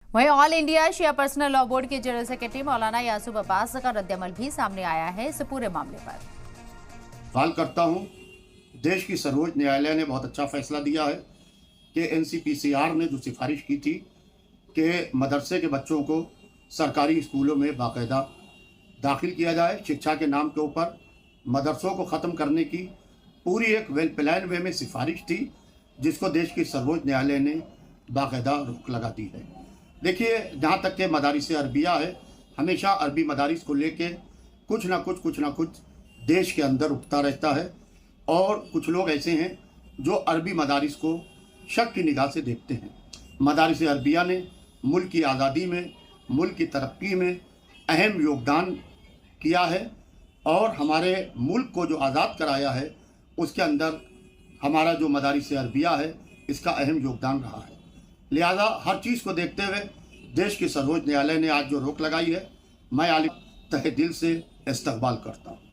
वहीं all India शिया personal law board के general secretary मौलाना यासूब अब्बास का रद्दअमल भी सामने आया है इस पूरे मामले पर। सवाल करता हूं, देश की सर्वोच्च न्यायालय ने बहुत अच्छा फैसला दिया है कि एनसीपीसीआर ने जो सिफारिश की थी कि मदरसे के बच्चों को सरकारी स्कूलों में बाकायदा दाखिल किया जाए, शिक्षा के नाम के ऊपर मदरसों को ख़त्म करने की पूरी एक वेल प्लान वे में सिफारिश थी, जिसको देश की सर्वोच्च न्यायालय ने बाकायदा रोक लगा दी है। देखिए, जहाँ तक के मदारिस अरबिया है, हमेशा अरबी मदारिस को लेके कुछ ना कुछ देश के अंदर उठता रहता है और कुछ लोग ऐसे हैं जो अरबी मदारिस को शक की निगाह से देखते हैं। मदारिस अरबिया ने मुल्क की आज़ादी में, मुल्क की तरक्की में अहम योगदान किया है और हमारे मुल्क को जो आज़ाद कराया है उसके अंदर हमारा जो मदारिस अरबिया है इसका अहम योगदान रहा है। लिहाजा हर चीज़ को देखते हुए देश के सर्वोच्च न्यायालय ने आज जो रोक लगाई है, मैं आलिम तहे दिल से इस्तकबाल करता हूँ।